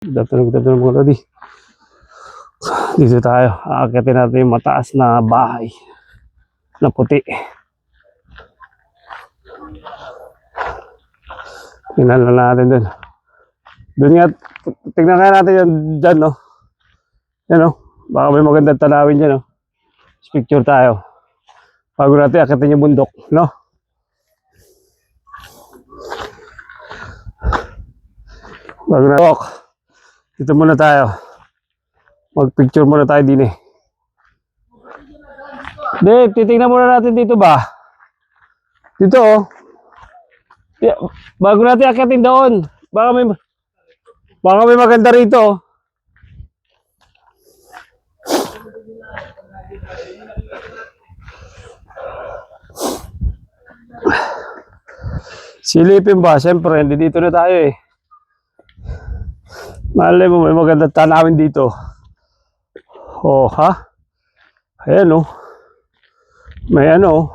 Dato mga lodi. Dito tayo. Aakyatin natin yung mataas na bahay na puti. Tingnan lang natin dun. Doon nga, tingnan kaya natin yan dyan, no? Yan, no? Baka may magandang tanawin dyan, no? Picture tayo. Bago natin akitin yung bundok, no? Bago natin. Dito muna tayo. Mag-picture muna tayo din eh. Dave, titignan muna natin dito ba? Dito, oh. Bago natin akitin doon. Baka may maganda rito, oh. Silipin ba? Siyempre, hindi dito na tayo eh. Malay mo, may magandang tanawin dito. Oh, ha? Ayan, oh. May ano,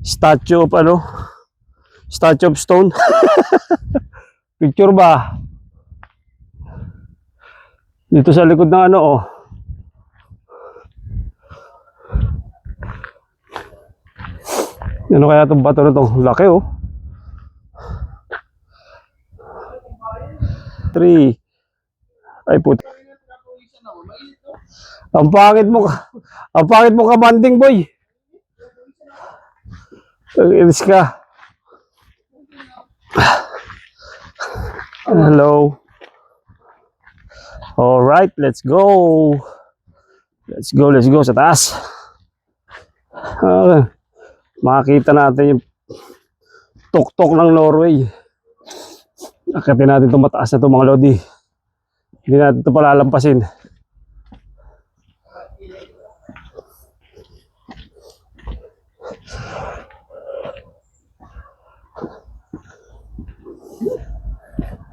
statue of ano? Statue of stone. Picture ba? Dito sa likod ng ano, oh. Ano kaya itong bato na itong laki, oh. 3. Ay puti. Ang pangit mo ka banding boy. Inis ka. Hello. All right, let's go. Let's go sa taas. Makita natin yung tuktok ng Norway. Akitin natin itong mataas na itong mga lodi. Hindi natin ito palalampasin.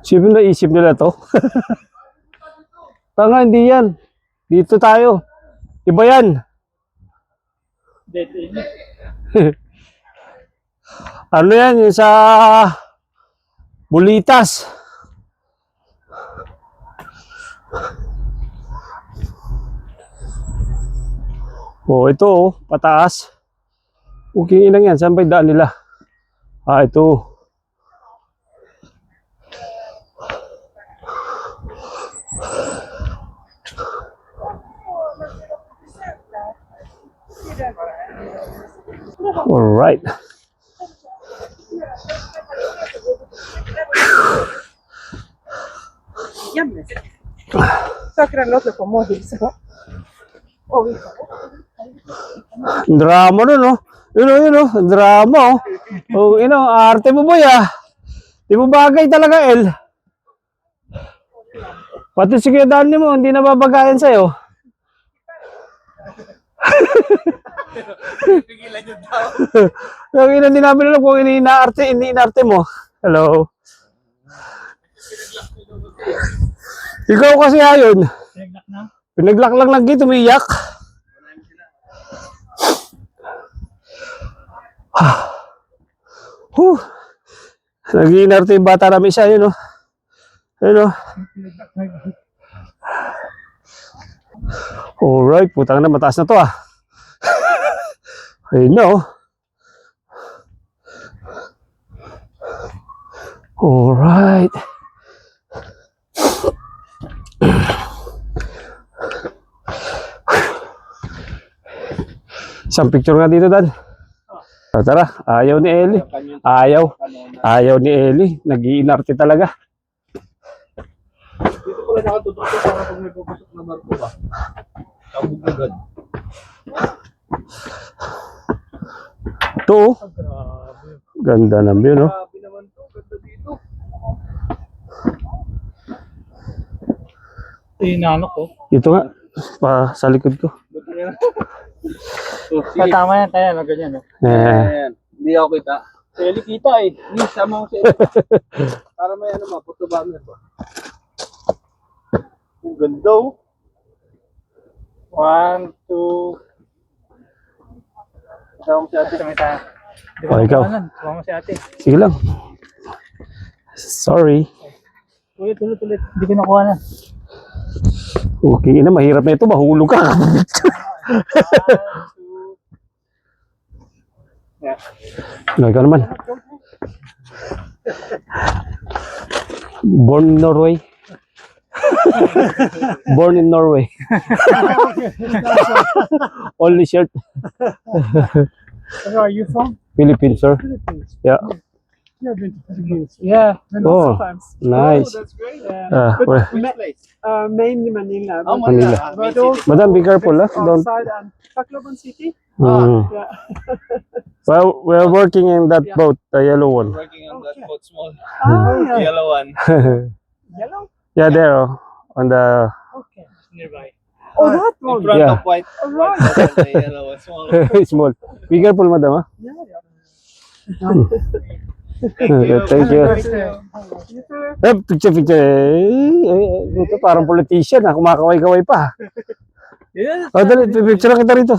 Sino na isip nila to? Tanga, hindi yan. Dito tayo. Iba yan. Ano yan? Yung sa Bulitas. Oh, ito oh, pataas. Okay lang yan. Saan ba yung daan nila? Ah, ito. All right. Drama nun, no? Yun, drama, oh. Oh, arte mo boy, ah. Di mo bagay talaga, El. Pati sige, daan mo, hindi nababagayan sa'yo. Pigilan yun daw. Yung hindi namin alam kung iniinarte mo. Hello. Ikaw kasi ayon. Pinaglak na? Pinaglak lang lagi, tumiyak. Nag-iinarte yung bata namin siya, yun, oh. Yun, oh. Alright, putang na, mataas na to, ah. Ayun na, oh. Alright. Isang picture nga dito, Dan. Tara, ayaw ni Eli. Ayaw ni Eli. Nag-iinarte talaga. Dito pala nakatutok ko para pag may pupusok na barko ba? Kabog agad. Ito, oh. Ganda ng view, no? Grabe naman to. Ganda dito. Tinanok ko. Ito nga, pa sa likod ko. Tama yan, tayo, ganyan. Hindi ako kita. Seli kita eh. Hindi, sama ko seli. Para may ano ba, puto ba mo ito. Ang ganda oh. 1, 2. Sama mo si ate. Oh, ikaw. Sama mo si ate. Sige lang. Sorry. Ulit. Hindi ko nakuha na. Okay na, mahirap na ito. Mahulog ka. No, ikaw naman. Born in Norway. Born in Norway. Only shirt. Where are you from? Philippines, sir. Philippines. Yeah. Yeah, I've been to the Philippines. Yeah, Oh, sometimes. nice. That's great. Where? Which place? Mainly Manila. Oh, Manila. But also Madam, be careful, ah. Don't. outside and Tacloban City. Mm. Yeah. Well, we're working in that boat, the yellow one. Working on that boat small. Ah, yeah. Yellow one. Yellow? Yeah, there, oh, on the. Okay. Nearby. Oh, that In one. front Yeah. of white. Alright. White the yellow one small. Small. Be careful, madam, ah. Yeah, yeah. Thank you. You too. Picture. Ito parang politician, ah. Kumakaway-kaway pa. Yes. Oh, dali, picture lang kita rito.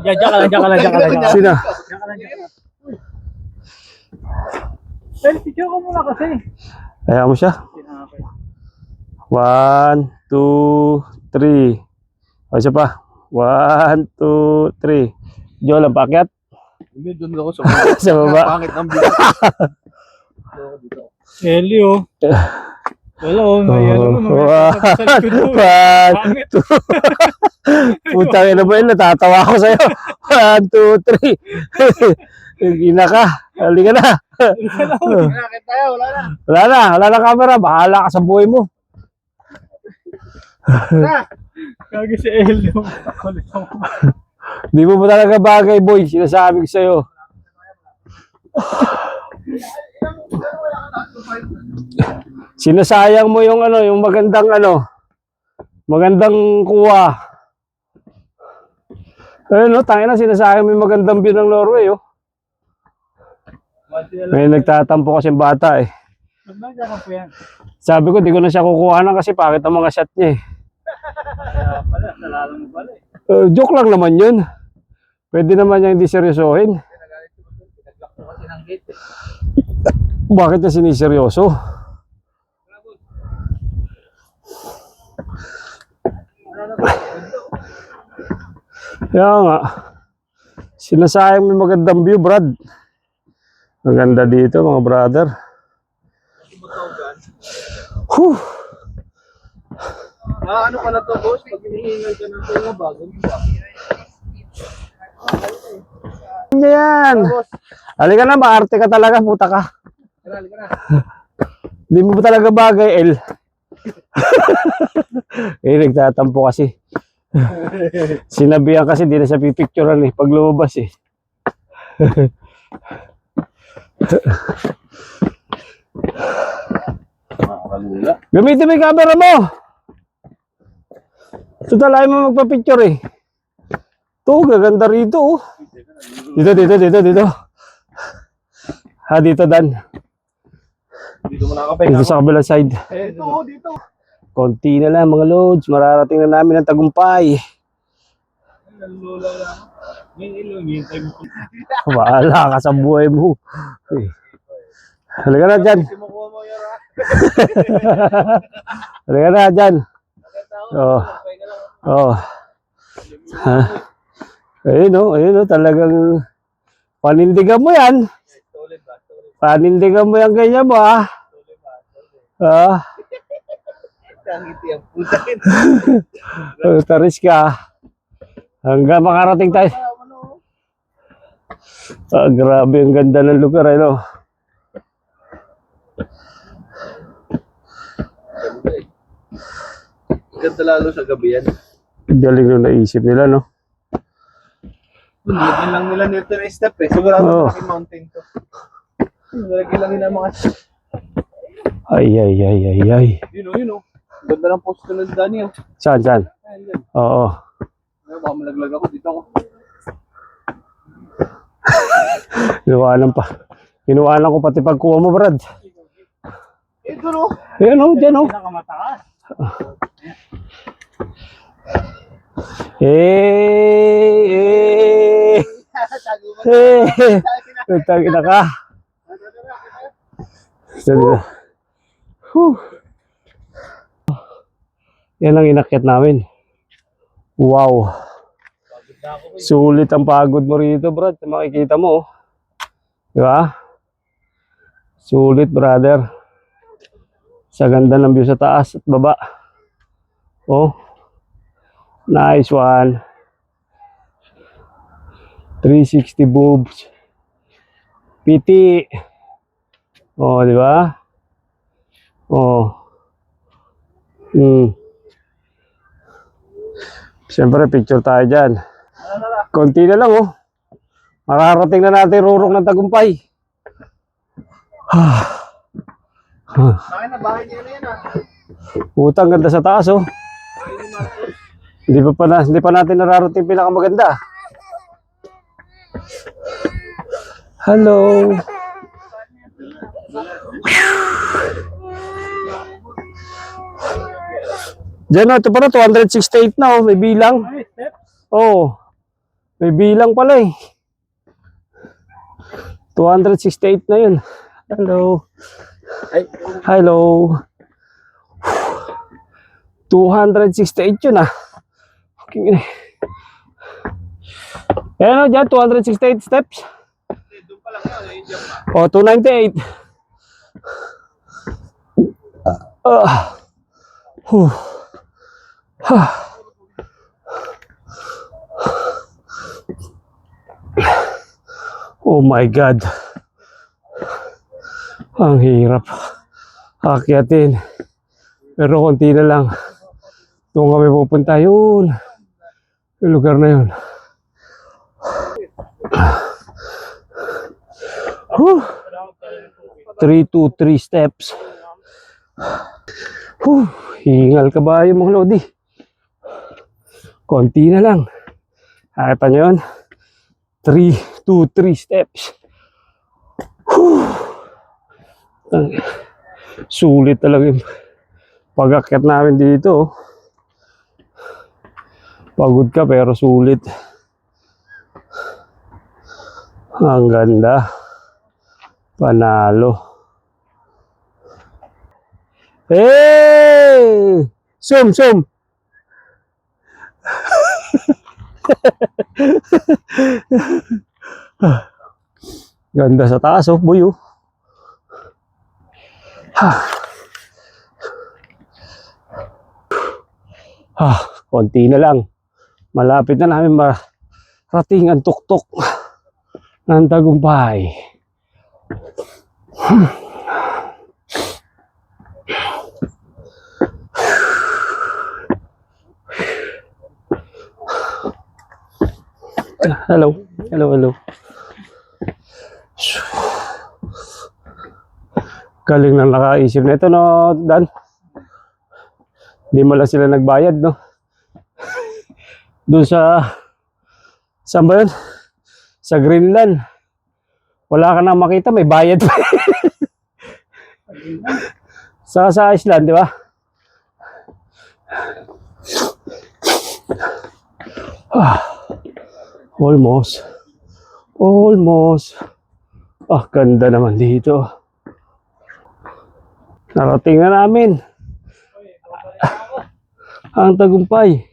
Diyan ka lang. Sino? Well, picture ko muna kasi. Kaya mo siya. 1, 2, 3. O, siya pa. 1, 2, 3. Diyo lang, pakyat. Hindi, doon ako sa baba. Sa baba. Pangit ng bilis. Helio. Wala, may ano mo. One, two. Putang ina mo yun, natatawa ako sa'yo. 1, 2, 3. Ina ka. Halika na. Nakakit tayo, wala na. Wala na camera. Bahala ka sa buhay mo. Kagi si Helio. Di mo ba talaga bagay, boy? Sinasabi ko sa'yo. Sinasayang mo yung ano, yung magandang kuha. Ayun, no, tangina, sinasayang mo yung magandang view ng Norway, oh. May nagtatampo kasi yung bata, eh. Magmagana po yan. Sabi ko, di ko na siya kukuhanan kasi pangit ang mga shot niya, eh. Kaya pala, nalala mo pala eh. Joke lang naman yun. Pwede naman niya hindi seryosohin. Bakit niya siniseryoso? Kaya nga. Sinasayang may magandang view, Brad. Maganda dito, mga brother. Whew. Ano pala to, boss? Pag hinihingal ka ng tunga, bago ba? Yan. Halika na, maarte ka talaga, puta ka. Halika na. Di mo talaga bagay, El. Nagtatampo kasi. Sinabihan kasi, di na siya pipicturean eh, pag lumabas eh. Gamitin mo yung camera mo. Ito talaga mo magpa-picture eh. Ito, gaganda rito oh. Dito. Dito Dan. Dito mo nakapay. Dito sa kabilang side. Dito. Konti na lang mga loads. Mararating na namin ang tagumpay. Lola lang. Ngayon ilumintay mo. Bahala ka sa buhay mo. Halika na dyan. Simukuha mo yun, ha? Halika na dyan. Oh. Oh. Ayun oh, talagang panindigan mo yan. Panindigan mo yan ganyan mo, ah. Kangiti ang puta. Taris ka. Hanggang makarating tayo. Grabe, ang ganda ng lugar, ano. Ganda lalo sa gabi yan. Galing nung naisip nila, no. Nilagyan lang nila nito na step eh. Sigurado Oo. malaking mountain to. Nilagyan lang nila mga step. Ay. Yun o. Ganda ng post ko ng Daniel. Saan? Ayan, yan. Oo. Baka malaglag ako dito ako. Kinuwanan ko pati pagkuha mo, Brad. Ito no. Ayan o, dyan o. Pinakamataas. Tago mo. Tagina ka. Dito. Whew. Yan ang inakyat namin. Wow. Sulit ang pagod mo rito, Brad. Makikita mo. Di ba? Sulit, brother. Sa ganda ng view sa taas at baba. Oh. Nice one. 360 boobs. Piti. Oh, di ba? Oh. Siyempre, picture tayo dyan. Konti na lang, oh. Mararating na natin rurok ng tagumpay. Bakit na bahay niya na yan ah? Utang ganda sa taas, oh. Hindi pa natin nararating pinakamaganda. Hello. Diyan, ito pala 268 na, oh. May bilang. Oh. May bilang pala eh. 268 na yun. Hello. Ay, Hello. 268 yun ah. Okay. Ayan o dyan, 268 steps. doon pa lang yun. Hindi pa. O, 298. Huh. Oh my God. Ang hirap akyatin. Pero konti na lang. Doon kami pupunta yun. Yung lugar na yun. 323 steps. Hingal ka ba yung mga lodi? Konti na lang. Nakita nyo yun? 323 steps. Sulit talaga yung pag-akyat namin dito. Pagod ka pero sulit. Ang ganda. Panalo. Hey! Zoom, zoom. Ganda sa taas, oh, boy, oh. Konti na lang. Malapit na namin marating ang tuktok ng tagumpay. Hello. Hello, hello. Galing lang nakaisip na ito, no, Dan? Hindi mo lang sila nagbayad, no? Doon saan ba yun? Sa Greenland. Wala ka nang makita, may bayad pa. sa Iceland, di ba? Almost. Ganda naman dito. Narating na namin ang tagumpay.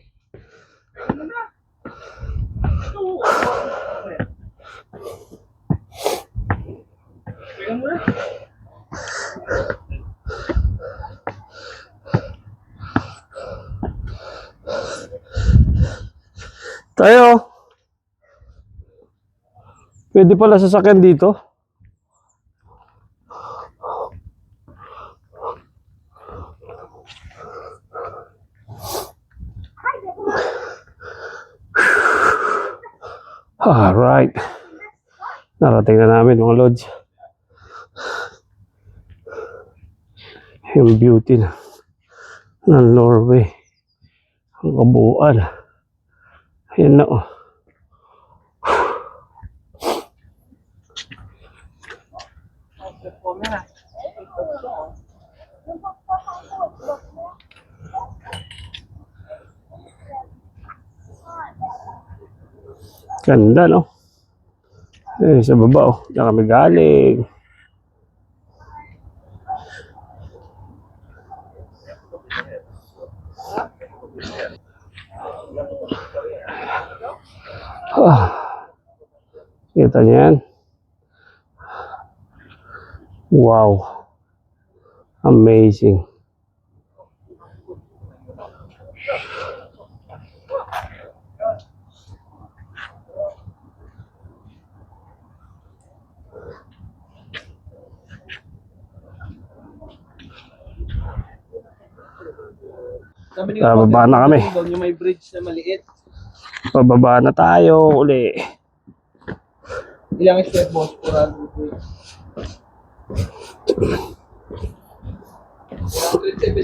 Tayo. Pwede pala sasakyan dito. Alright. Narating na namin mga lods. Yung beauty ng Norway. Ang kabuuan. Ayan na, oh. Ganda, no? Eh, sa baba, oh. Diyan kami galing. Ah, kita niyo yan? Wow. Amazing. Sabi ni Bababa na kami. Doon yung may bridge na maliit. Pababa na tayo uli. Ilang step boss? 400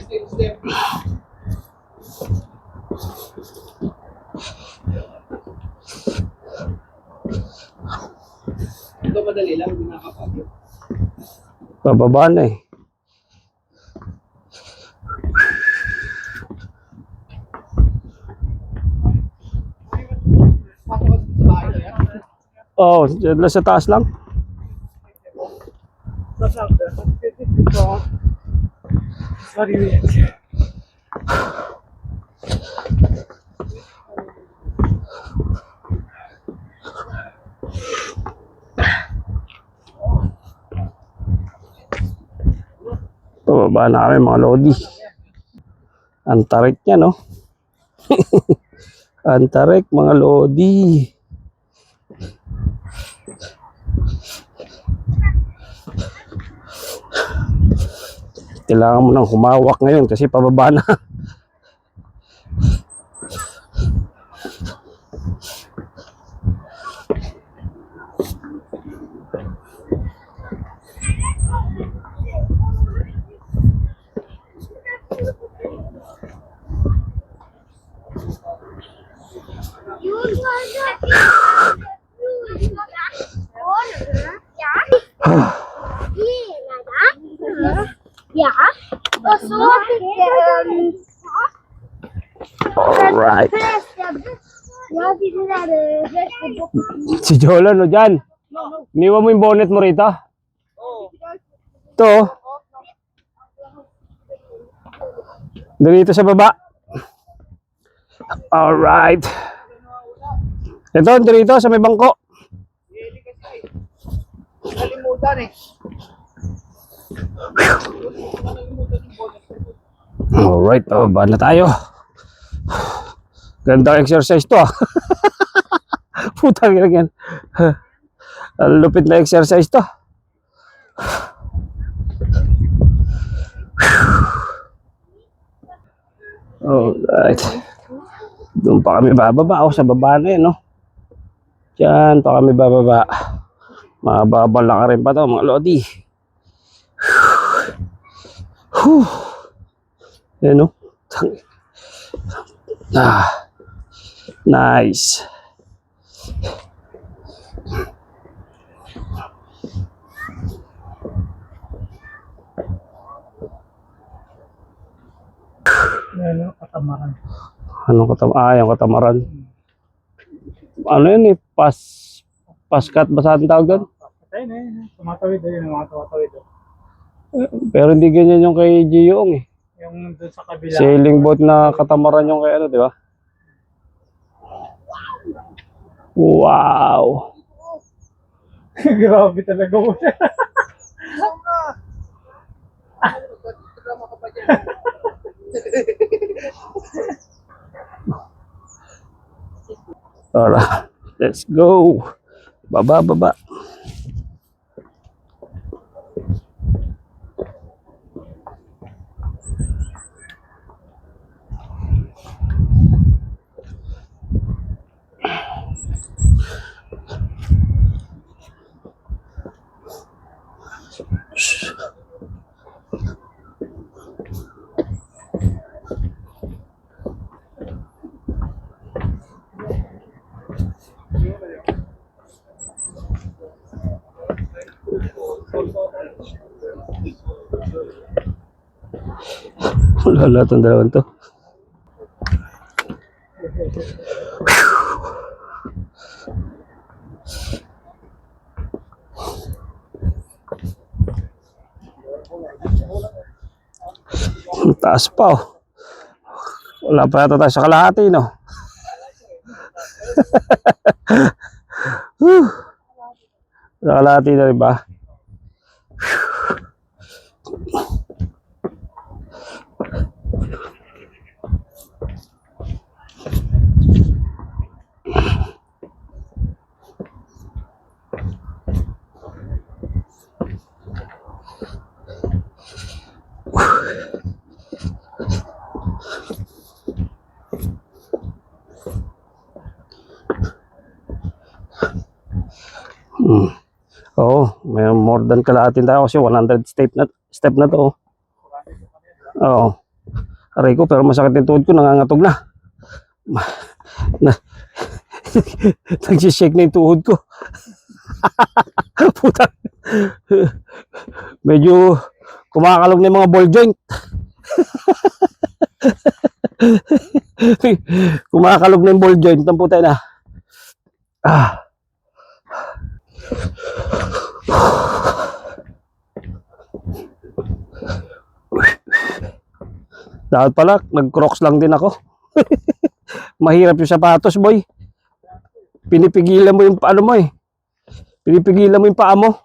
step. Ito madali lang, hindi nakakapagod. Pababa na eh. Pasok sa bahay ko yan. Oh, dyan lang sa taas lang. Sorry. Pababa na kami mga lodi. Ang tarik niya, no? Ang tarik mga lodi. Kailangan mo nang humawak ngayon kasi pababa na. Ja, och så fick Alright. jag fick den där bästa Si Jolan, no, dyan. Iniwan mo yung bonnet mo rito. Ito. Dito sa baba. Alright. Ito, dito sa may bangko. Nalimutan eh. Alright, baba na tayo. Gandang exercise to ah. Putang ina yan. Ang lupit na exercise to. Alright. Doon pa kami bababa. O, sa baba na yun, no? Diyan pa kami bababa. Mababal na ka rin pa to, mga lodi. Yan, no? Nice. Ano, katamaran. Anong katamaran? Ah, yung katamaran. Ano yun eh? Paskat ba sa ating tawag doon? Patay na yun. Tumatawid yun, mga tumatawid. Pero hindi ganyan yung kay Giyong eh. Yung doon sa kabila. Sailing boat na katamaran yung kay ano, di ba? Wow! Grabe talaga mo siya. Alright, let's go! Baba, baba. Wala lahat ng dalawang to. Ang taas pa oh. Wala pa yata tayo sa kalahati, no? Nakalati na rin ba? Oo, may more than kalahatin tayo kasi 100 step na to. Oo. Aray ko, pero masakit yung tuhod ko, nangangatog na. na Nagsishake na yung tuhod ko. Puta. Medyo kumakalog na yung mga ball joint. Kumakalog na yung ball joint ng puta na. Ah. Dapat pala, nag-crocs lang din ako. Mahirap yung sapatos, boy. Pinipigilan mo yung ano mo eh. Pinipigilan mo yung paa mo.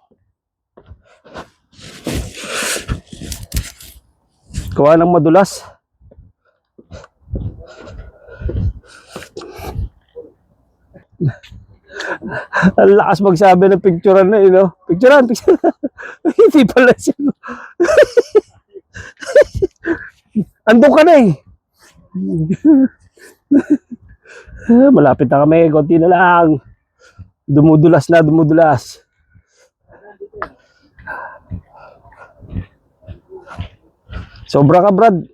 Kuha ng madulas. Ang lakas magsabi ng picturean na, no? Picturean. Hindi pala siya. Andun ka na eh. Malapit na kami. Konti na lang. Dumudulas na, dumudulas. Sobra ka, Brad.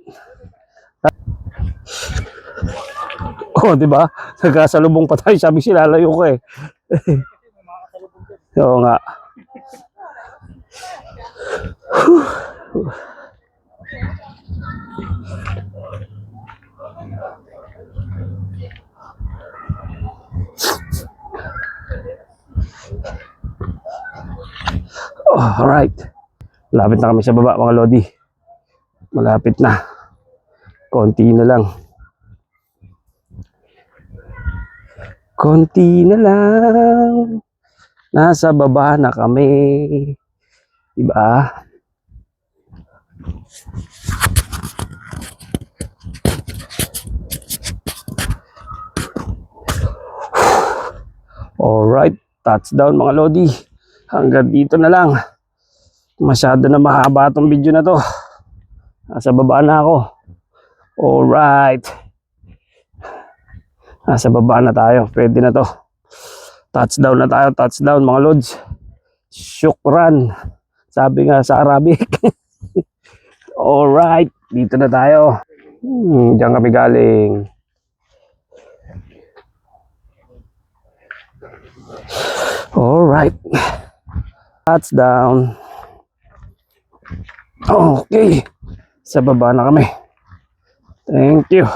Oh, di ba? Nagkasalubong pa tayo. Sabi sila, lalayo ko eh. Oo nga. Oh, alright. Malapit na kami sa baba, mga lodi. Malapit na. Konti na lang. Konti na lang. Nasa baba na kami. Diba? Alright. Touchdown mga lodi. Hanggang dito na lang. Masyado na mahaba itong video na to. Nasa baba na ako. Alright. Nasa baba na tayo. Pwede na to. Touchdown na tayo. Touchdown mga lods. Shukran. Sabi nga sa Arabic. Alright. Dito na tayo. Diyan kami galing. Alright. Touchdown. Okay. Sa baba na kami. Thank you.